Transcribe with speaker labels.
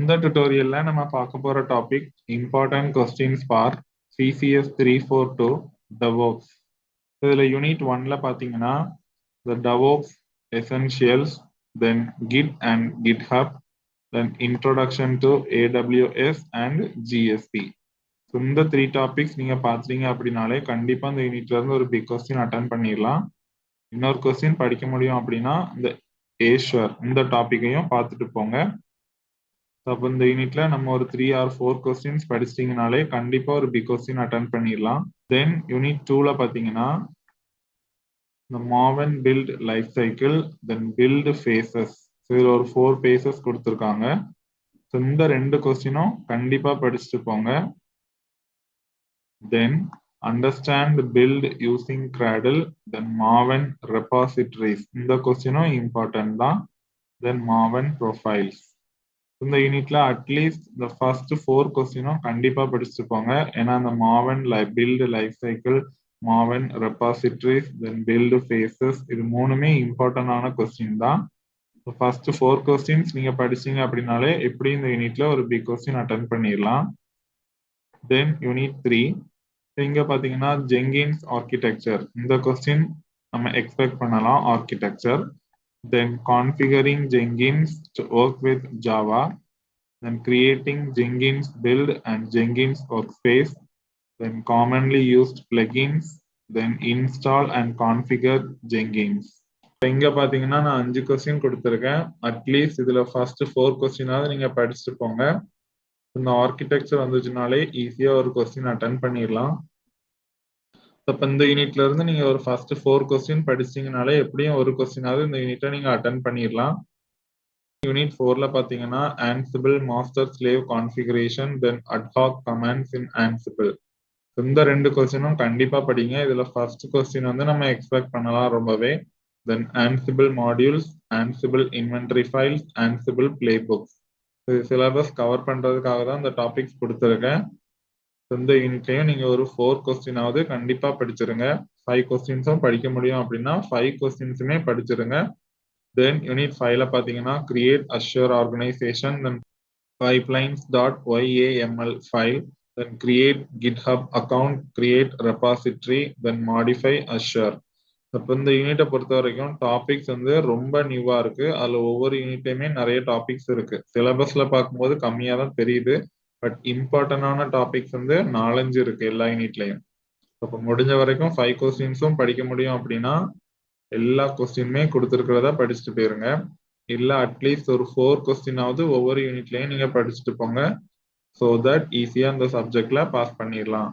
Speaker 1: இந்த tutorialல நம்ம பார்க்க போற topic important questions for CCS 342 DevOps. இதுல யூனிட் 1ல பாத்தீங்கன்னா the DevOps essentials, then Git and GitHub, then introduction to AWS and GSP. So இந்த 3 டாபிக்ஸ் நீங்க பாத்தீங்க அப்படினாலே கண்டிப்பா இந்த யூனிட்ல இருந்து ஒரு பிக் கொஸ்டின் அட்டெண்ட் பண்ணிடலாம். இன்னொரு கொஸ்டின் படிக்க முடியும் அப்படின்னா இந்த ஏஷ்வர் இந்த டாபிக்கையும் பார்த்துட்டு போங்க. அப்போ இந்த யூனிட்ல நம்ம ஒரு 3 or 4 கொஸ்டின்ஸ் படிச்சிட்டீங்கனாலே கண்டிப்பா ஒரு பிக் கொஸ்டின் அட்டெண்ட் பண்ணிடலாம். தென் யூனிட் 2ல பாத்தீங்கன்னா இந்த மாவன் பில்ட் லைஃப் சைக்கிள், தென் பில்ட் ஃபேசஸ், இதுல ஒரு 4 ஃபேசஸ் கொடுத்துருக்காங்க. ஸோ இந்த 2 கொஸ்டினும் கண்டிப்பா படிச்சுட்டு போங்க. Then understand build using gradle, then maven repositories இந்த கொஸ்டினும் இம்பார்ட்டன்ட் தான். தென் மாவன் ப்ரொஃபைல்ஸ் இந்த யூனிட்ல அட்லீஸ்ட் இந்த ஃபர்ஸ்ட் 4 கொஸ்டினும் கண்டிப்பா படிச்சுட்டு போங்க. ஏன்னா அந்த மாவன் பில்ட் லைஃப் சைக்கிள், மாவன் ரெபாசிட்டரிஸ், தென் பில்ட் ஃபேசஸ் இது மூணுமே இம்பார்ட்டன்டான கொஸ்டின் தான். ஃபர்ஸ்ட் 4 கொஸ்டின்ஸ் நீங்க படிச்சீங்க அப்படின்னாலே எப்படி இந்த யூனிட்ல ஒரு பிக் கொஸ்டின் அட்டெண்ட் பண்ணிடலாம். தென் யூனிட் 3 இங்க பாத்தீங்கன்னா ஜெங்கின்ஸ் ஆர்கிடெக்சர் இந்த கொஸ்டின் நம்ம எக்ஸ்பெக்ட் பண்ணலாம். Architecture, then configuring Jenkins to work with Java, then creating Jenkins build and Jenkins workspace, then commonly used plugins, then install and configure Jenkins. இங்க பாத்தீங்கன்னா நான் 5 question கொடுத்துருக்கேன். அட்லீஸ்ட் இதுல ஃபர்ஸ்ட் 4 கொஸ்டினாவது நீங்க படிச்சுட்டு போங்க. இந்த ஆர்கிடெக்சர் வந்துச்சுனாலே ஈஸியா ஒரு கொஸ்டின் அட்டெண்ட் பண்ணிடலாம். இப்போ இந்த யூனிட்ல இருந்து நீங்க ஒரு ஃபர்ஸ்ட் 4 கொஸ்டின் படிச்சீங்கனாலே எப்படியும் ஒரு கொஸ்டினாவது இந்த யூனிட்டை நீங்க அட்டெண்ட் பண்ணிடலாம். யூனிட் 4ல பாத்தீங்கன்னா Ansible மாஸ்டர் ஸ்லேவ் கான்ஃபிகரேஷன், தென் அட்ஹாக் கமாண்ட்ஸ் இன் Ansible இந்த 2 கொஸ்டினும் கண்டிப்பா படிங்க. இதுல ஃபர்ஸ்ட் கொஸ்டின் வந்து நம்ம எக்ஸ்பெக்ட் பண்ணலாம் ரொம்பவே. Then Ansible modules, Ansible inventory files, Ansible playbooks syllabus cover பண்றதுக்காக தான் இந்த டாபிக்ஸ் கொடுத்துருக்கேன். இந்த யூனிட்லயும் நீங்க ஒரு 4 கொஸ்டினாவது கண்டிப்பா படிச்சிருங்க. 5 கொஸ்டின்ஸும் படிக்க முடியும் அப்படின்னா 5 கொஸ்டின்ஸுமே படிச்சிருங்க. தென் யூனிட் 5ல பாத்தீங்கன்னா create Azure organisation, then pipelines.yaml file, then create GitHub account, create repository, then modify Azure. இப்போ இந்த யூனிட்டை பொறுத்த வரைக்கும் டாபிக்ஸ் வந்து ரொம்ப நியூவா இருக்கு. அதுல ஒவ்வொரு யூனிட்லயுமே நிறைய டாபிக்ஸ் இருக்கு. சிலபஸ்ல பார்க்கும்போது கம்மியா தான் தெரியுது. பட் இம்பார்ட்டன்டான டாபிக்ஸ் வந்து 4-5 இருக்கு எல்லா யூனிட்லயும். அப்போ முடிஞ்ச வரைக்கும் 5 கொஸ்டின்ஸும் படிக்க முடியும் அப்படின்னா எல்லா கொஸ்டினுமே கொடுத்துருக்கிறதா படிச்சுட்டு போயிருங்க. இல்ல அட்லீஸ்ட் ஒரு 4 கொஸ்டினாவது ஒவ்வொரு யூனிட்லயும் நீங்க படிச்சுட்டு போங்க. ஸோ தட் ஈஸியா இந்த சப்ஜெக்ட்ல பாஸ் பண்ணிடலாம்.